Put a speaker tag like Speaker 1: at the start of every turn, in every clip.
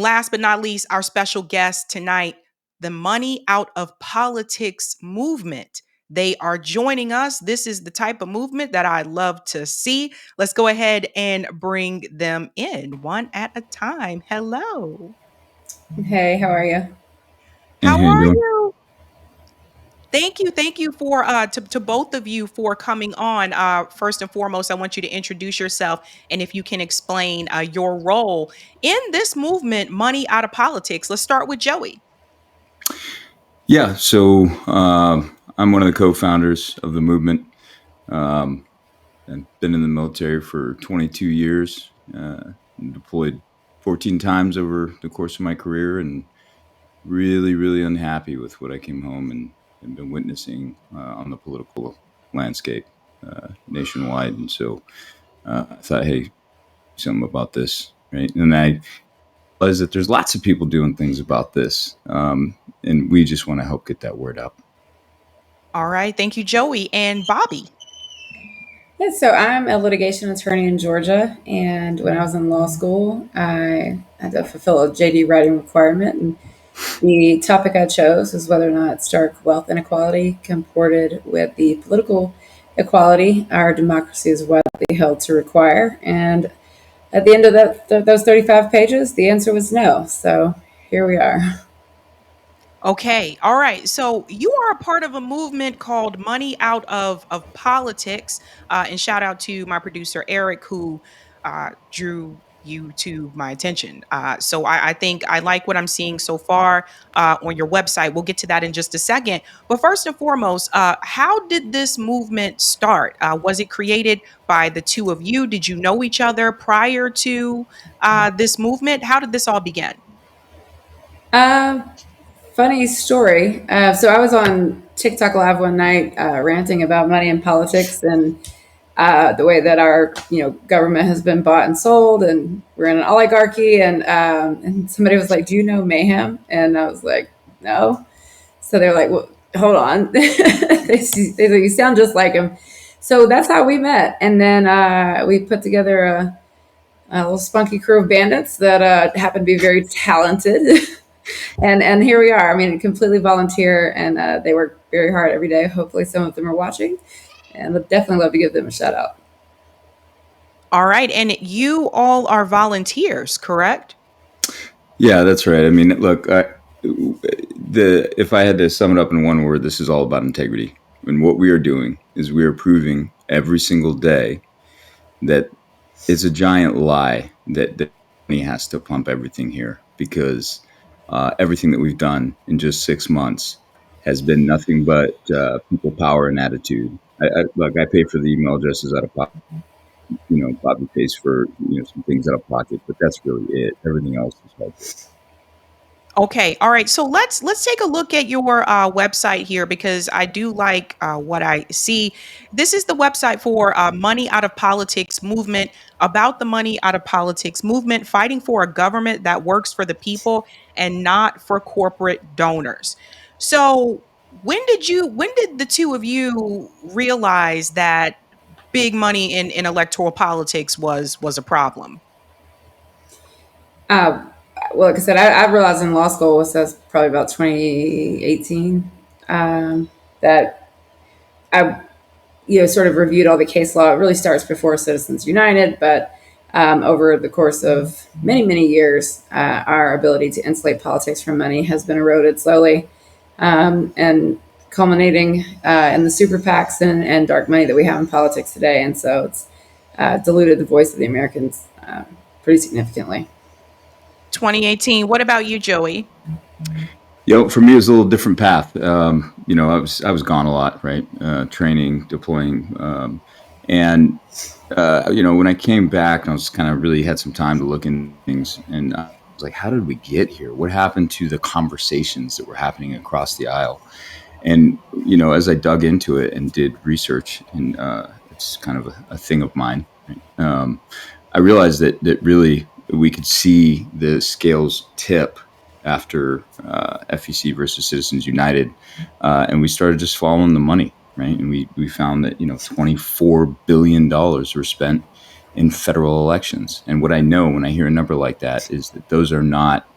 Speaker 1: last but not least, our special guest tonight, the Money Out of Politics movement. They are joining us. This is the type of movement that I love to see. Let's go ahead and bring them in one at a time. Hello.
Speaker 2: Hey, how are you?
Speaker 1: How
Speaker 3: Hey, how you
Speaker 1: are
Speaker 3: doing?
Speaker 1: you? Thank you for to both of you for coming on. First and foremost, I want you to introduce yourself and if you can explain your role in this movement, Money Out of Politics. Let's start with Joey.
Speaker 3: Yeah, so I'm one of the co-founders of the movement. Um, I've been in the military for 22 years, deployed 14 times over the course of my career, and really, really unhappy with what I came home and been witnessing on the political landscape nationwide. And so I thought, hey, something about this, right? And I realized that there's lots of people doing things about this, and we just want to help get that word out.
Speaker 1: All right, thank you, Joey and Bobby.
Speaker 2: Yeah, so I'm a litigation attorney in Georgia, and when I was in law school, I had to fulfill a JD writing requirement, and the topic I chose was whether or not stark wealth inequality comported with the political equality our democracy is widely held to require. And at the end of those 35 pages, the answer was no. So here we are.
Speaker 1: Okay. All right. So you are a part of a movement called Money Out of Politics. And shout out to my producer, Eric, who drew you to my attention. So I think I like what I'm seeing so far on your website. We'll get to that in just a second. But first and foremost, how did this movement start? Was it created by the two of you? Did you know each other prior to this movement? How did this all begin?
Speaker 2: Um, Funny story. So I was on TikTok live one night ranting about money and politics and the way that our government has been bought and sold, and we're in an oligarchy. And somebody was like, "Do you know Mayhem?" And I was like, "No." So they're like, "Well, hold on." They like, "You sound just like him." So that's how we met, and then we put together a little spunky crew of bandits that happen to be very talented. And here we are. I mean, completely volunteer, and they work very hard every day. Hopefully, some of them are watching, and would definitely love to give them a shout out.
Speaker 1: All right. And you all are volunteers, correct?
Speaker 3: Yeah, that's right. I mean, look, the if I had to sum it up in one word, this is all about integrity. And what we are doing is we are proving every single day that it's a giant lie that he has to pump everything here because everything that we've done in just 6 months has been nothing but people power and attitude. Look, I pay for the email addresses out of pocket. Bobby pays for some things out of pocket, but that's really it. Everything else is hard.
Speaker 1: Okay. All right. So let's take a look at your website here because I do like what I see. This is the website for Money Out of Politics movement, about the Money Out of Politics movement, fighting for a government that works for the people and not for corporate donors. So when did the two of you realize that big money in electoral politics was a problem?
Speaker 2: Uh, well, like I said, I realized in law school, so that's probably about 2018, that I sort of reviewed all the case law. It really starts before Citizens United, but over the course of many, many years, our ability to insulate politics from money has been eroded slowly, and culminating in the super PACs and dark money that we have in politics today. And so it's diluted the voice of the Americans pretty significantly.
Speaker 1: 2018. What about you, Joey?
Speaker 3: For me, it was a little different path. I was gone a lot, right? Training, deploying, and when I came back, I was kind of really had some time to look in things, and I was like, how did we get here? What happened to the conversations that were happening across the aisle? And as I dug into it and did research, and it's kind of a thing of mine, right? I realized that really we could see the scales tip after FEC versus Citizens United, and we started just following the money, right? And we found that $24 billion were spent in federal elections. And what I know when I hear a number like that is that those are not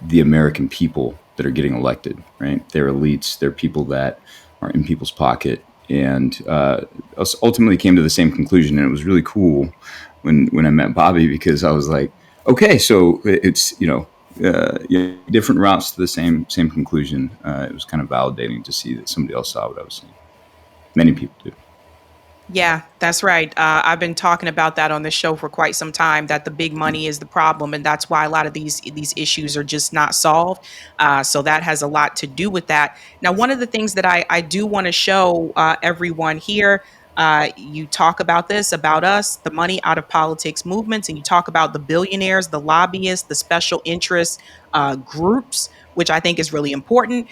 Speaker 3: the American people that are getting elected, right? They're elites, they're people that are in people's pocket, and us ultimately came to the same conclusion. And it was really cool when I met Bobby, because I was like, okay, so it's different routes to the same conclusion. It was kind of validating to see that somebody else saw what I was seeing. Many people do.
Speaker 1: Yeah, that's right. I've been talking about that on the show for quite some time. That the big money is the problem, and that's why a lot of these issues are just not solved. So that has a lot to do with that. Now, one of the things that I do want to show everyone here. You talk about this about us, the money out of politics movements, and you talk about the billionaires, the lobbyists, the special interest groups, which I think is really important.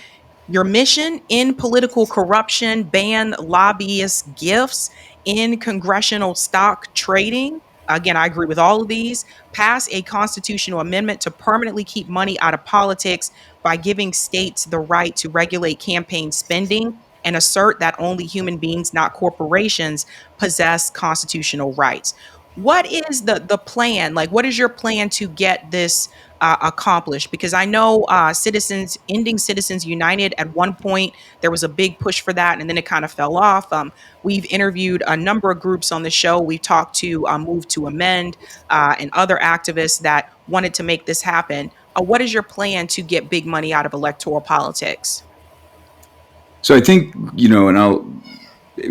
Speaker 1: Your mission: in political corruption, ban lobbyist gifts, in congressional stock trading. Again, I agree with all of these. Pass a constitutional amendment to permanently keep money out of politics by giving states the right to regulate campaign spending and assert that only human beings, not corporations, possess constitutional rights. What is the plan? Like, what is your plan to get this accomplished? Because I know Citizens Ending Citizens United at one point there was a big push for that, and then it kind of fell off. We've interviewed a number of groups on the show. We've talked to Move to Amend and other activists that wanted to make this happen. What is your plan to get big money out of electoral politics?
Speaker 3: So I think, and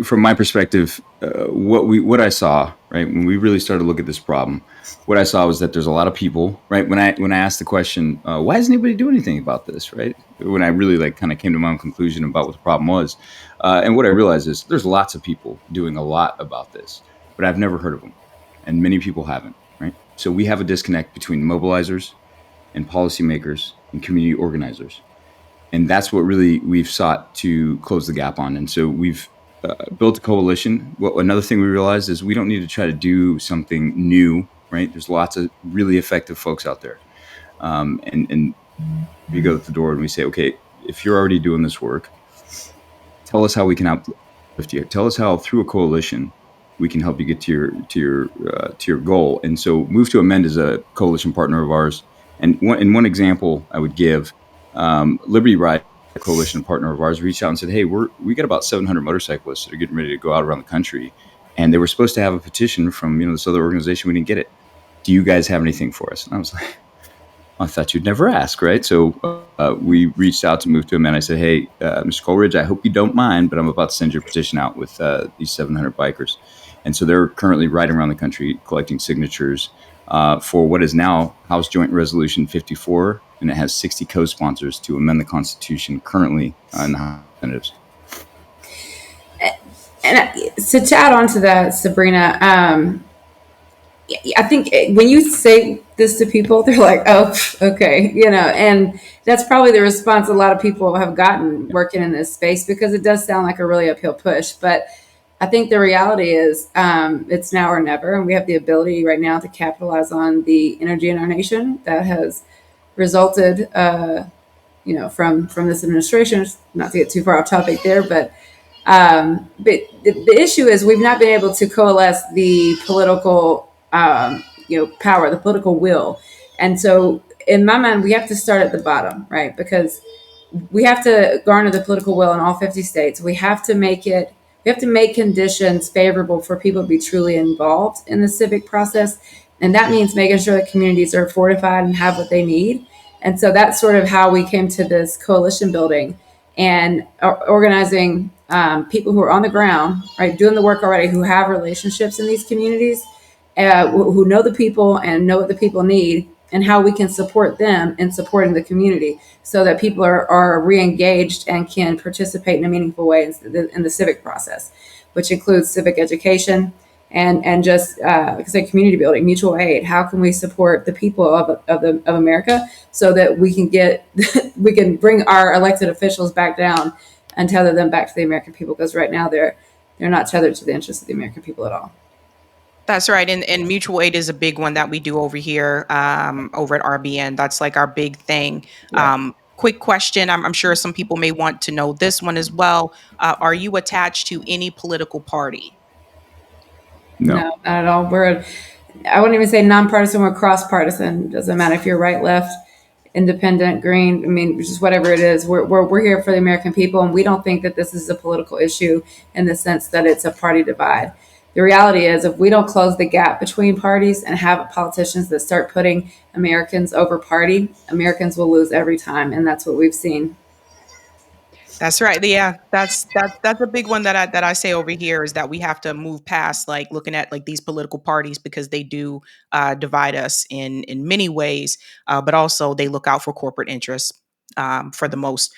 Speaker 3: from my perspective, what I saw, right, when we really started to look at this problem, what I saw was that there's a lot of people, right. When I asked the question, why doesn't anybody do anything about this, right? When I really like kind of came to my own conclusion about what the problem was, and what I realized is there's lots of people doing a lot about this, but I've never heard of them, and many people haven't, right? So we have a disconnect between mobilizers and policymakers and community organizers, and that's what really we've sought to close the gap on. And so we've built a coalition. Well, another thing we realized is we don't need to try to do something new, right? There's lots of really effective folks out there, and we go to the door and we say, okay, if you're already doing this work, tell us how we can uplift you. Tell us how through a coalition we can help you get to your goal. And so, Move to Amend is a coalition partner of ours. And one example I would give, Liberty Ride, a coalition partner of ours, reached out and said, "Hey, we got about 700 motorcyclists that are getting ready to go out around the country, and they were supposed to have a petition from this other organization. We didn't get it. Do you guys have anything for us?" And I was like, I thought you'd never ask, right? So we reached out to Move to Amend. I said, "Hey, Mr. Coleridge, I hope you don't mind, but I'm about to send your petition out with these 700 bikers." And so they're currently riding around the country collecting signatures for what is now House Joint Resolution 54, and it has 60 co-sponsors to amend the Constitution currently in the House of Representatives.
Speaker 2: And to add on to that, Sabrina, I think when you say this to people, they're like, "Oh, okay," and that's probably the response a lot of people have gotten working in this space, because it does sound like a really uphill push. But I think the reality is it's now or never, and we have the ability right now to capitalize on the energy in our nation that has resulted, from this administration. Not to get too far off topic there, but the issue is we've not been able to coalesce the political, power, the political will. And so in my mind, we have to start at the bottom, right? Because we have to garner the political will in all 50 states. We have to make conditions favorable for people to be truly involved in the civic process. And that means making sure that communities are fortified and have what they need. And so that's sort of how we came to this coalition building and organizing people who are on the ground, right, doing the work already, who have relationships in these communities, who know the people and know what the people need, and how we can support them in supporting the community so that people are re-engaged and can participate in a meaningful way in the civic process, which includes civic education and just like I said, community building, mutual aid. How can we support the people of America so that we can we can bring our elected officials back down and tether them back to the American people? Because right now they're not tethered to the interests of the American people at all.
Speaker 1: That's right. And mutual aid is a big one that we do over here, over at RBN. That's like our big thing.
Speaker 3: Yeah.
Speaker 1: Quick question. I'm sure some people may want to know this one as well. Are you attached to any political party?
Speaker 3: No.
Speaker 2: No, not at all. I wouldn't even say nonpartisan. We're cross partisan. Doesn't matter if you're right, left. independent, green, I mean, just whatever it is, we're here for the American people. And we don't think that this is a political issue in the sense that it's a party divide. The reality is, if we don't close the gap between parties and have politicians that start putting Americans over party, Americans will lose every time. And that's what we've seen.
Speaker 1: That's right. Yeah, that's a big one that I say over here is that we have to move past like looking at like these political parties because they do divide us in many ways, but also they look out for corporate interests for the most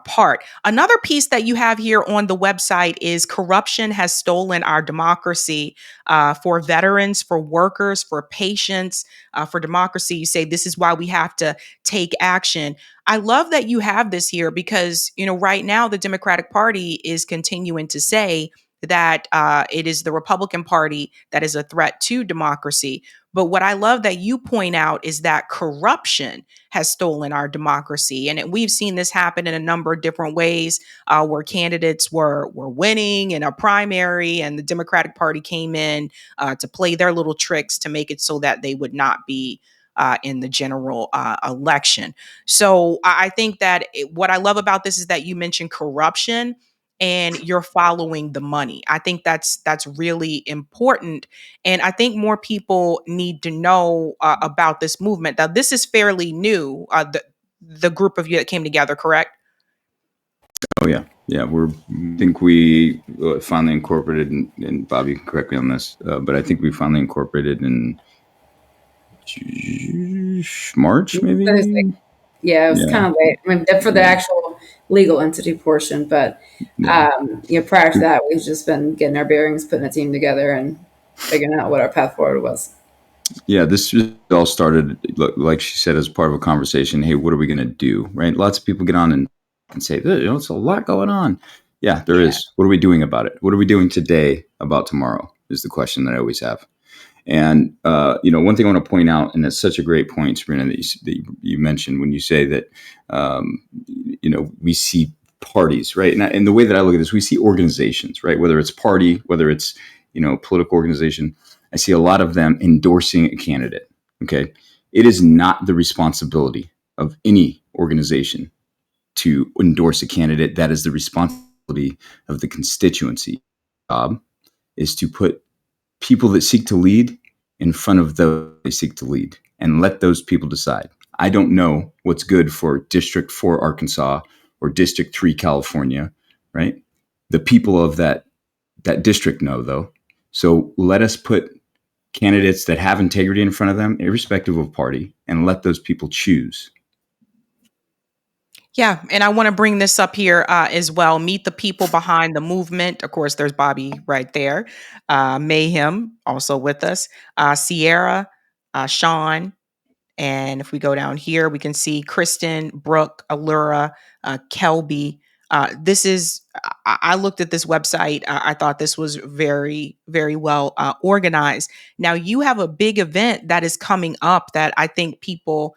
Speaker 1: part. Another piece that you have here on the website is corruption has stolen our democracy for veterans, for workers, for patients, for democracy. You say this is why we have to take action. I love that you have this here because, right now the Democratic Party is continuing to say that it is the Republican Party that is a threat to democracy. But what I love that you point out is that corruption has stolen our democracy. And we've seen this happen in a number of different ways where candidates were winning in a primary and the Democratic Party came in to play their little tricks to make it so that they would not be in the general election. So I think that what I love about this is that you mentioned corruption and you're following the money. I think that's really important, and I think more people need to know about this movement. Now, this is fairly new. The group of you that came together, correct?
Speaker 3: Oh yeah, yeah. I think we finally incorporated, and Bobby can correct me on this, but I think we finally incorporated in March, maybe.
Speaker 2: Yeah, it was
Speaker 3: Yeah,
Speaker 2: kind of late. I mean, for the
Speaker 3: yeah,
Speaker 2: actual legal entity portion, but
Speaker 3: yeah.
Speaker 2: prior to that, we've just been getting our bearings, putting a team together, and figuring out what our path forward was.
Speaker 3: Yeah, this just all started, like she said, as part of a conversation. Hey, what are we going to do? Right? Lots of people get on and say, it's a lot going on. Yeah, there
Speaker 1: Yeah.
Speaker 3: is. What are we doing about it? What are we doing today about tomorrow? Is the question that I always have. And one thing I want to point out, and it's such a great point, Sabrina, that you mentioned when you say that we see parties, right? And the way that I look at this, we see organizations, right? Whether it's party, whether it's political organization, I see a lot of them endorsing a candidate. Okay, it is not the responsibility of any organization to endorse a candidate. That is the responsibility of the constituency. Job is to put people that seek to lead in front of those they seek to lead and let those people decide. I don't know what's good for District 4 Arkansas or District 3 California, right? The people of that district know, though. So let us put candidates that have integrity in front of them, irrespective of party, and let those people choose.
Speaker 1: Yeah, and I want to bring this up here as well. Meet the people behind the movement. Of course, there's Bobby right there. Mayhem also with us. Sierra, Sean, and if we go down here, we can see Kristen, Brooke, Allura, Kelby. This is, I looked at this website. I thought this was very, very well organized. Now, you have a big event that is coming up that I think people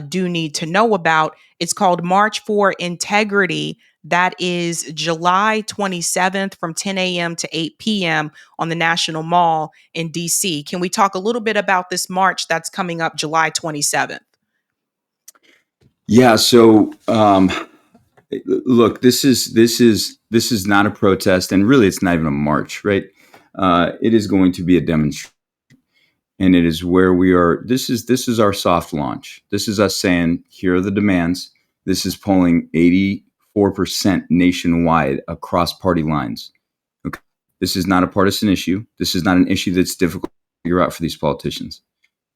Speaker 1: do need to know about. It's called March for Integrity. That is July 27th from 10 a.m. to 8 p.m. on the National Mall in DC. Can we talk a little bit about this march that's coming up July 27th?
Speaker 3: Yeah. So look, this is not a protest, and really, it's not even a march, right? It is going to be a demonstration, and it is where we are. This is our soft launch. This is us saying, here are the demands. This is polling 84% nationwide across party lines. Okay, this is not a partisan issue. This is not an issue that's difficult to figure out for these politicians.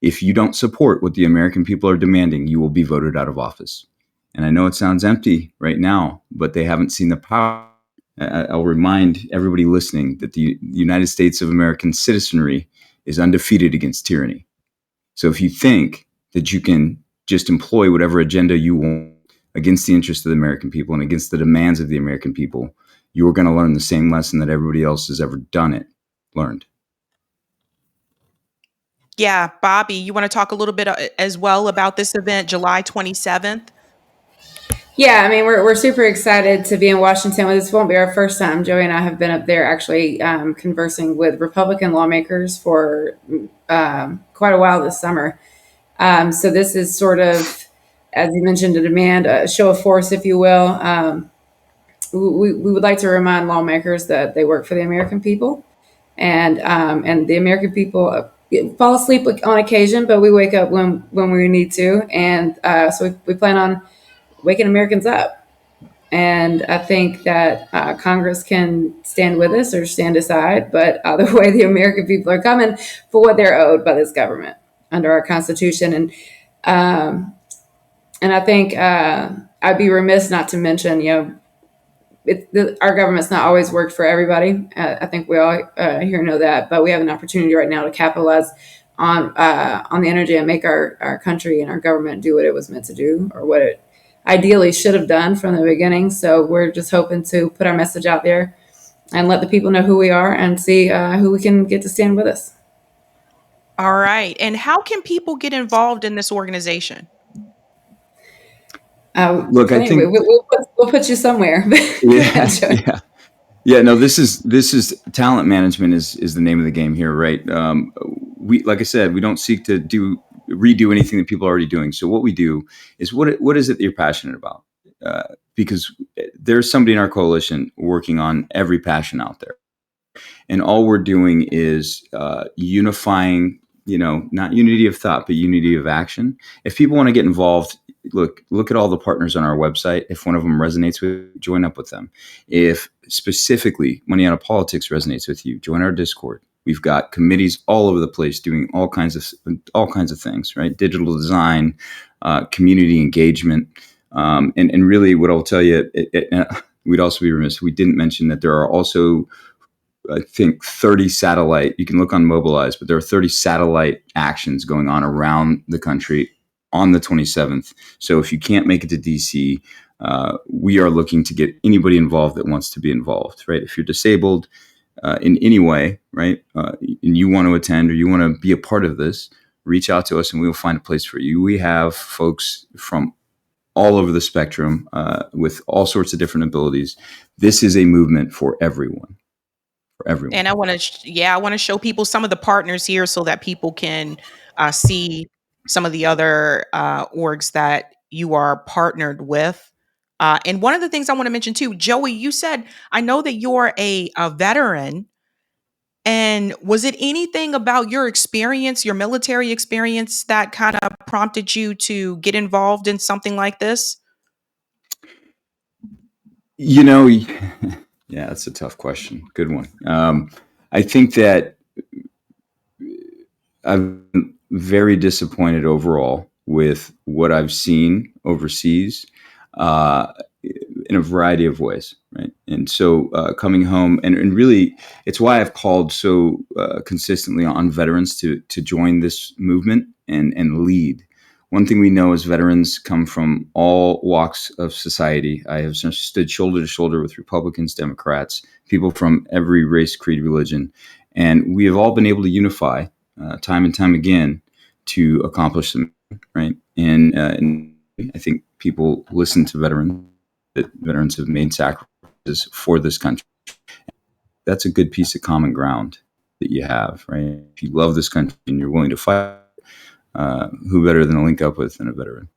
Speaker 3: If you don't support what the American people are demanding, you will be voted out of office. And I know it sounds empty right now, but they haven't seen the power. I'll remind everybody listening that the United States of American citizenry is undefeated against tyranny. So if you think that you can just employ whatever agenda you want against the interests of the American people and against the demands of the American people, you are going to learn the same lesson that everybody else has ever done it, learned.
Speaker 1: Yeah, Bobby, you want to talk a little bit as well about this event, July 27th?
Speaker 2: Yeah, I mean, we're super excited to be in Washington. This won't be our first time. Joey and I have been up there actually conversing with Republican lawmakers for quite a while this summer. So this is sort of as you mentioned, to demand a show of force, if you will. We would like to remind lawmakers that they work for the American people, and the American people fall asleep on occasion, but we wake up when we need to, and so we plan on waking Americans up. And I think that Congress can stand with us or stand aside, but either way, the American people are coming for what they're owed by this government under our Constitution. Um, and I think I'd be remiss not to mention, our government's not always worked for everybody. I think we all here know that, but we have an opportunity right now to capitalize on the energy and make our country and our government do what it was meant to do, or what it ideally should have done from the beginning. So we're just hoping to put our message out there and let the people know who we are, and see who we can get to stand with us.
Speaker 1: All right. And how can people get involved in this organization?
Speaker 3: Look, I
Speaker 2: Anyway,
Speaker 3: think,
Speaker 2: we'll put you somewhere. Go ahead,
Speaker 3: yeah,
Speaker 2: Joey.
Speaker 3: yeah. Yeah, no, this is talent management is the name of the game here, right? We, like I said, we don't seek to redo anything that people are already doing. So what we do is, what is it that you're passionate about? Because there's somebody in our coalition working on every passion out there, and all we're doing is unifying. Not unity of thought, but unity of action. If people want to get involved, look at all the partners on our website. If one of them resonates with you, join up with them. If specifically Money Out of Politics resonates with you, join our Discord. We've got committees all over the place doing all kinds of things, right? Digital design, community engagement, and really, what I'll tell you, we'd also be remiss if we didn't mention that there are also, I think, 30 satellite. You can look on Mobilize, but there are 30 satellite actions going on around the country on the 27th. So if you can't make it to DC, we are looking to get anybody involved that wants to be involved, right? If you're disabled in any way, right, and you want to attend or you want to be a part of this, reach out to us and we will find a place for you. We have folks from all over the spectrum with all sorts of different abilities. This is a movement for everyone. For everyone.
Speaker 1: And I want to, I want to show people some of the partners here so that people can see some of the other orgs that you are partnered with. And one of the things I want to mention too, Joey, you said, I know that you're a veteran. And was it anything about your experience, your military experience, that kind of prompted you to get involved in something like this?
Speaker 3: You know, yeah, that's a tough question. Good one. I think that I've been very disappointed overall with what I've seen overseas, uh, in a variety of ways, right? And so coming home, and really, it's why I've called so consistently on veterans to join this movement and lead. One thing we know is veterans come from all walks of society. I have stood shoulder to shoulder with Republicans, Democrats, people from every race, creed, religion, and we have all been able to unify time and time again to accomplish them, right? And I think people listen to veterans, that veterans have made sacrifices for this country. That's a good piece of common ground that you have, right? If you love this country and you're willing to fight, who better than to link up with than a veteran?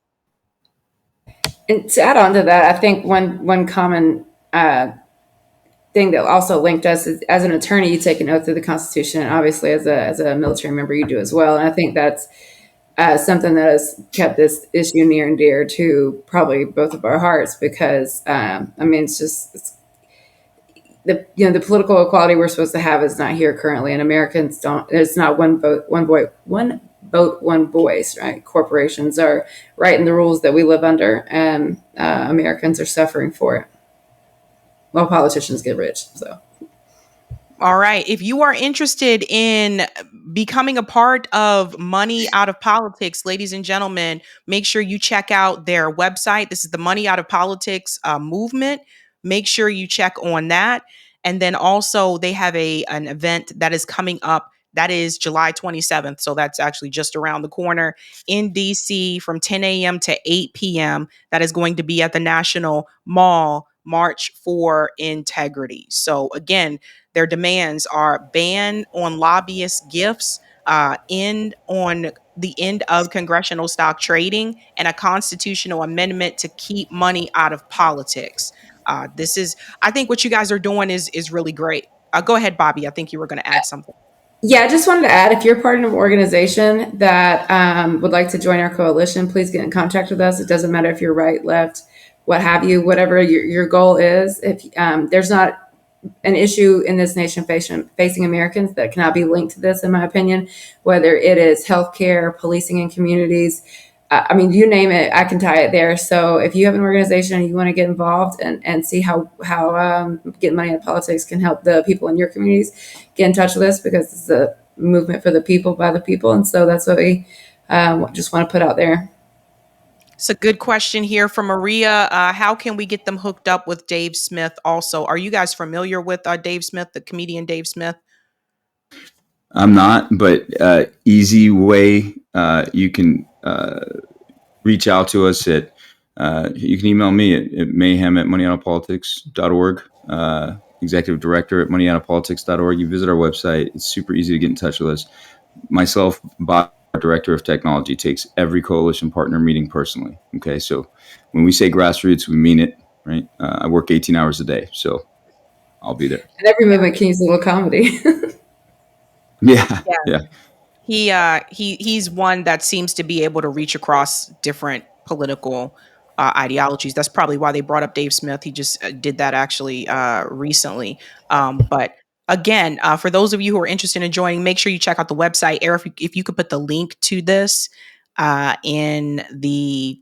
Speaker 2: And to add on to that, I think one common thing that also linked us is, as an attorney, you take an oath to the Constitution, and obviously as a military member, you do as well. And I think that's something that has kept this issue near and dear to probably both of our hearts, because I mean, it's the political equality we're supposed to have is not here currently, and Americans don't. It's not one vote, one vote, one voice. Right? Corporations are writing the rules that we live under, and Americans are suffering for it, while politicians get rich. So.
Speaker 1: All right. If you are interested in becoming a part of Money Out of Politics, ladies and gentlemen, make sure you check out their website. This is the Money Out of Politics movement. Make sure you check on that. And then also they have an event that is coming up. That is July 27th. So that's actually just around the corner in DC from 10 a.m. to 8 p.m. That is going to be at the National Mall, March for Integrity. So again, their demands are ban on lobbyist gifts, end on the end of congressional stock trading and a constitutional amendment to keep money out of politics. This is, I think, what you guys are doing is really great. Go ahead, Bobby. I think you were going to add something.
Speaker 2: Yeah, I just wanted to add, if you're part of an organization that would like to join our coalition, please get in contact with us. It doesn't matter if you're right, left, what have you, whatever your goal is. If there's not an issue in this nation facing Americans that cannot be linked to this, in my opinion, whether it is healthcare, policing in communities. I mean, you name it, I can tie it there. So if you have an organization and you want to get involved and see how getting money into politics can help the people in your communities, get in touch with us, because it's a movement for the people, by the people. And so that's what we just want to put out there.
Speaker 1: It's a good question here from Maria. How can we get them hooked up with Dave Smith also? Are you guys familiar with Dave Smith, the comedian Dave Smith?
Speaker 3: I'm not, but easy way you can reach out to us at you can email me at mayhem@moneyoutapolitics.org, executive director at moneyoutapolitics.org. You visit our website. It's super easy to get in touch with us. Myself, Bob, director of technology, takes every coalition partner meeting personally. Okay, so when we say grassroots, we mean it, right? I work 18 hours a day, so I'll be there.
Speaker 2: And every movement can use a little comedy.
Speaker 3: Yeah, yeah.
Speaker 1: He's one that seems to be able to reach across different political ideologies. That's probably why they brought up Dave Smith. He just did that actually recently. But again, for those of you who are interested in joining, make sure you check out the website. Eric, if you could put the link to this in the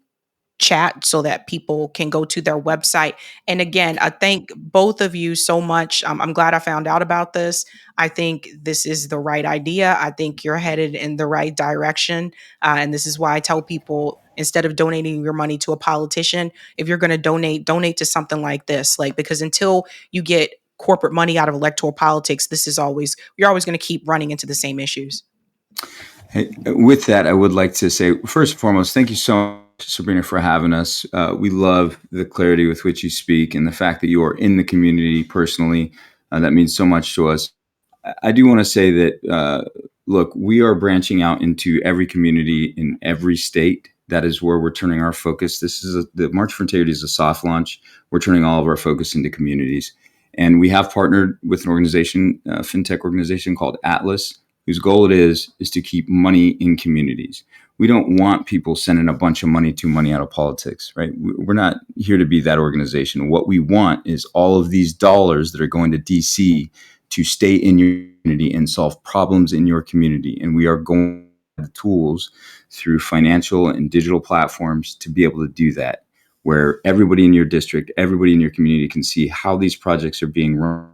Speaker 1: chat so that people can go to their website. And again, I thank both of you so much. I'm glad I found out about this. I think this is the right idea. I think you're headed in the right direction. And this is why I tell people, instead of donating your money to a politician, if you're going to donate to something like this, like, because until you get corporate money out of electoral politics, you're always going to keep running into the same issues.
Speaker 3: Hey, with that, I would like to say, first and foremost, thank you so much, Sabrina, for having us. We love the clarity with which you speak and the fact that you are in the community personally. That means so much to us. I do want to say that, look, we are branching out into every community in every state. That is where we're turning our focus. The March for Integrity is a soft launch. We're turning all of our focus into communities. And we have partnered with an organization, a fintech organization called Atlas, whose goal it is to keep money in communities. We don't want people sending a bunch of money to Money Out of Politics, right? We're not here to be that organization. What we want is all of these dollars that are going to DC to stay in your community and solve problems in your community. And we are going to have the tools through financial and digital platforms to be able to do that, where everybody in your district, everybody in your community can see how these projects are being run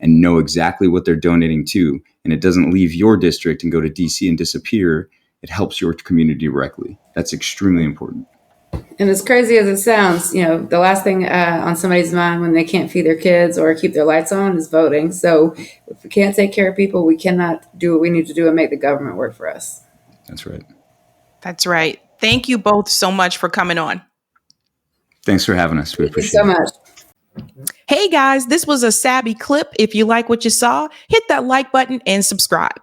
Speaker 3: and know exactly what they're donating to. And it doesn't leave your district and go to DC and disappear. It helps your community directly. That's extremely important.
Speaker 2: And as crazy as it sounds, the last thing on somebody's mind when they can't feed their kids or keep their lights on is voting. So if we can't take care of people, we cannot do what we need to do and make the government work for us.
Speaker 3: That's right.
Speaker 1: That's right. Thank you both so much for coming on.
Speaker 3: Thanks for having us. We appreciate it.
Speaker 2: Thank you so much.
Speaker 1: Hey guys, this was a Sabby clip. If you like what you saw, hit that like button and subscribe.